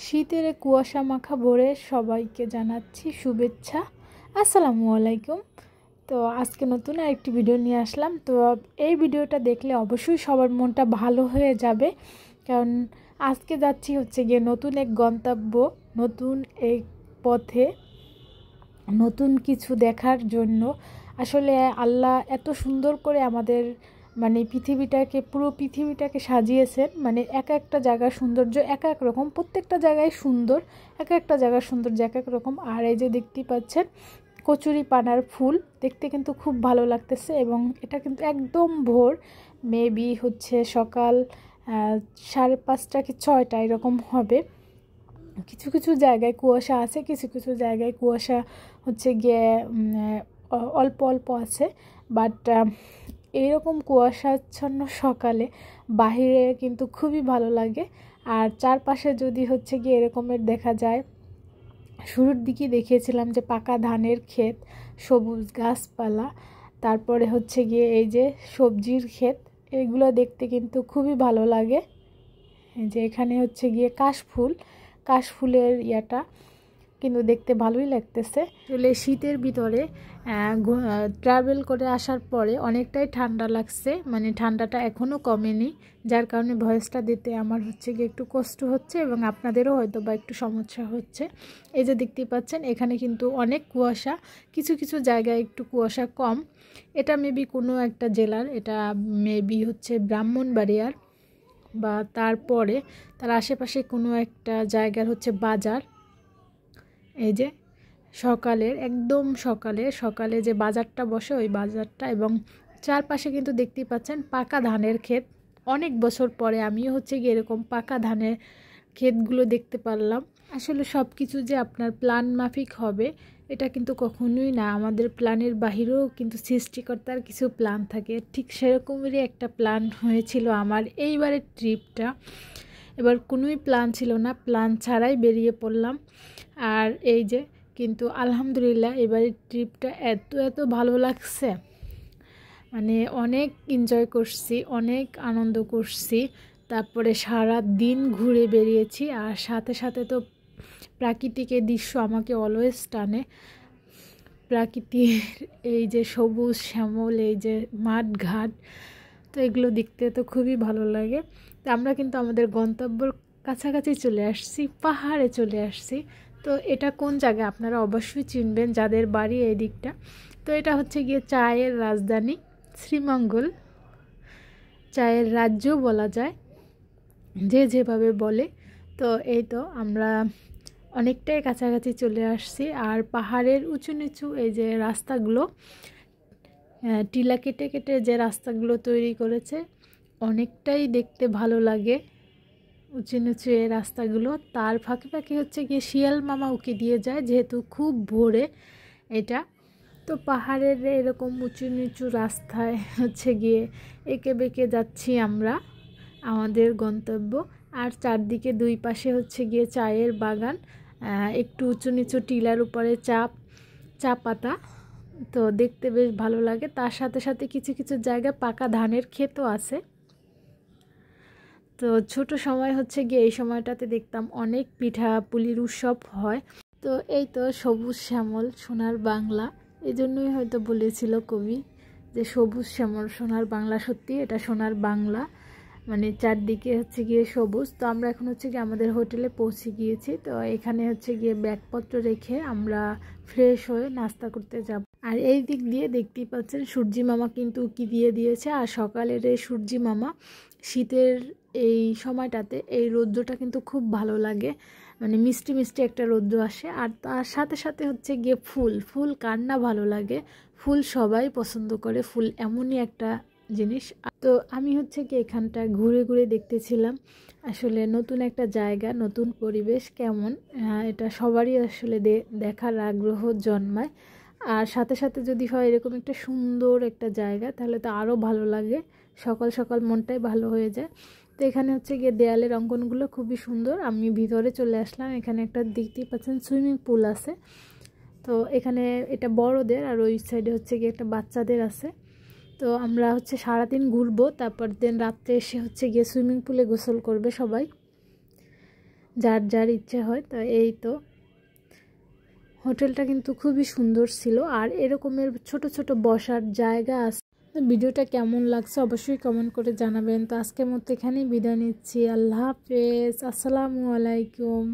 শীতের কুয়াশা মাখা ভোরে সবাইকে জানাচ্ছি শুভেচ্ছা। আসসালামু আলাইকুম। তো আজকে নতুন আরেকটি ভিডিও নিয়ে আসলাম। তো এই ভিডিওটা দেখলে অবশ্যই সবার মনটা ভালো হয়ে যাবে, কারণ আজকে যাচ্ছি গিয়ে নতুন এক গন্তব্য, নতুন এক পথে, নতুন কিছু দেখার জন্য। আসলে আল্লাহ এত সুন্দর করে আমাদের পুরো পৃথিবীটাকে সাজিয়েছেন। এক একটা জায়গার সৌন্দর্য এক এক রকম, প্রত্যেকটা জায়গায় সুন্দর, এক একটা জায়গার সৌন্দর্য এক এক রকম। আর এই যে দেখতে পাচ্ছেন কচুরি পানার ফুল, দেখতে কিন্তু খুব ভালো লাগতেছে। এবং এটা কিন্তু একদম ভোর, মেবি সকাল 5:30 কি 6টা এরকম হবে। কিছু কিছু জায়গায় কুয়াশা আছে, কিছু কিছু জায়গায় কুয়াশা গিয়ে অল্প অল্প আছে। বাট এইরকম কুয়াশাচ্ছন্ন সকালে বাহিরে কিন্তু খুবই ভালো লাগে। আর চারপাশে যদি গিয়ে এরকমের দেখা যায়, শুরুর দিকে দেখিয়েছিলাম যে পাকা ধানের ক্ষেত, সবুজ গাছপালা, তারপরে গিয়ে এই যে সবজির ক্ষেত, এগুলো দেখতে কিন্তু খুবই ভালো লাগে। যে এখানে গিয়ে কাশফুলের ইয়াটা কিন্তু দেখতে ভালোই লাগতেছে। আসলে শীতের ভিতরে ট্রাভেল করে আসার পরে অনেকটাই ঠান্ডা লাগছে, ঠান্ডাটা এখনও কমেনি, যার কারণে ভয়েসটা দিতে আমার গিয়ে একটু কষ্ট হচ্ছে এবং আপনাদেরও হয়তো বা একটু সমস্যা হচ্ছে। এই যে দেখতে পাচ্ছেন এখানে কিন্তু অনেক কুয়াশা, কিছু কিছু জায়গায় একটু কুয়াশা কম। এটা মেবি কোনো একটা জেলার, এটা মেবি ব্রাহ্মণবাড়িয়ার বা তারপরে তার আশেপাশে কোনো একটা জায়গার বাজার। এই যে একদম সকালে যে বাজারটা বসে, ওই বাজারটা, এবং চারপাশে কিন্তু দেখতেই পাচ্ছেন পাকা ধানের ক্ষেত। অনেক বছর পরে আমিও গিয়ে এরকম পাকা ধানের ক্ষেতগুলো দেখতে পারলাম। আসলে সব কিছু যে আপনার প্ল্যান মাফিক হবে এটা কিন্তু কখনোই না, আমাদের প্ল্যানের বাহিরেও কিন্তু সৃষ্টিকর্তার কিছু প্ল্যান থাকে। ঠিক সেরকমেরই একটা প্ল্যান হয়েছিল আমার এইবারের ট্রিপটা। এবার কোনোই প্ল্যান ছিল না, প্ল্যান ছাড়াই বেরিয়ে পড়লাম। আর এই যে কিন্তু আলহামদুলিল্লাহ এবারের ট্রিপটা এত ভালো লাগছে, অনেক এনজয় করছি, অনেক আনন্দ করছি। তারপরে সারা দিন ঘুরে বেরিয়েছি। আর সাথে সাথে তো প্রাকৃতিকের দৃশ্য আমাকে অলওয়েজ টানে। প্রাকৃতির এই যে সবুজ শ্যামল, এই যে মাঠ ঘাট, তো এগুলো দেখতে তো খুবই ভালো লাগে। তো আমরা কিন্তু আমাদের গন্তব্যের কাছাকাছি চলে আসছি, পাহাড়ে চলে আসছি। তো এটা কোন জায়গা আপনারা অবশ্যই চিনবেন যাদের বাড়ি এই দিকটা। তো এটা গিয়ে চায়ের রাজধানী শ্রীমঙ্গল, চায়ের রাজ্য বলা যায়, যে যেভাবে বলে। তো এই তো আমরা অনেকটাই কাছাকাছি চলে আসছি। আর পাহাড়ের উঁচু নিচু এই যে রাস্তাগুলো, টিলা কেটে কেটে যে রাস্তাগুলো তৈরি করেছে, অনেকটাই দেখতে ভালো লাগে উঁচু নিচু এই রাস্তাগুলো। তার ফাঁকে ফাঁকে গিয়ে শিয়াল মামা উকি দিয়ে যায়, যেহেতু খুব ভোরে এটা। তো পাহাড়ের এরকম উঁচু নিচু রাস্তায় গিয়ে এঁকে বেঁকে যাচ্ছি আমরা আমাদের গন্তব্য। আর চারদিকে দুই পাশে গিয়ে চায়ের বাগান, একটু উঁচু নিচু টিলার উপরে চা পাতা, তো দেখতে বেশ ভালো লাগে। তার সাথে সাথে কিছু কিছু জায়গায় পাকা ধানের ক্ষেতও আছে। তো ছোট সময় গিয়ে এই সময়টাতে দেখতাম অনেক পিঠা পুলির উৎসব হয়। তো এই তো সবুজ শ্যামল সোনার বাংলা, এই জন্যই হয়তো বলেছিল কবি যে সবুজ শ্যামল সোনার বাংলা। সত্যি এটা সোনার বাংলা, চারদিকে গিয়ে সবুজ। তো আমরা এখন গিয়ে আমাদের হোটেলে পৌঁছে গিয়েছি। তো এখানে গিয়ে ব্যাগপত্র রেখে আমরা ফ্রেশ হয়ে নাস্তা করতে যাব। আর এই দিক দিয়ে দেখতেই পাচ্ছেন সূর্যি মামা কিন্তু উকি দিয়ে দিয়েছে। আর সকালের এই সূর্যি মামা, শীতের এই সময়টাতে এই রৌদ্রটা কিন্তু খুব ভালো লাগে, মিষ্টি মিষ্টি একটা রৌদ্র আসে। আর তার সাথে সাথে গিয়ে ফুল কার না ভালো লাগে, ফুল সবাই পছন্দ করে, ফুল এমনই একটা জিনিস। তো আমি কি এখানটা ঘুরে ঘুরে দেখতেছিলাম আসলে নতুন একটা জায়গা, নতুন পরিবেশ কেমন, এটা সবারই আসলে দেখার আগ্রহ জন্মায়। আর সাথে সাথে যদি হয় এরকম একটা সুন্দর একটা জায়গা, তাহলে তো আরও ভালো লাগে, সকাল সকাল মনটাই ভালো হয়ে যায়। তো এখানে গিয়ে দেয়ালের অঙ্কনগুলো খুবই সুন্দর। আমি ভিতরে চলে আসলাম, এখানে একটা দেখতেই পাচ্ছেন সুইমিং পুল আছে। তো এখানে এটা বড়দের, আর ওই সাইডে গিয়ে একটা বাচ্চাদের আছে। তো আমরা সারাদিন ঘুরবো, তারপর দিন রাত্রে এসে গিয়ে সুইমিং পুলে গোসল করবে সবাই। যার যার ইচ্ছে হয়। তো এই তো হোটেলটা কিন্তু খুবই সুন্দর ছিল, আর এরকমের ছোট ছোট বসার জায়গা আছে। ভিডিওটা কেমন লাগছে অবশ্যই কমেন্ট করে জানাবেন। তো আজকের মতো এখানেই বিদায় নিচ্ছি। আল্লাহ হাফেজ, আসসালামু আলাইকুম।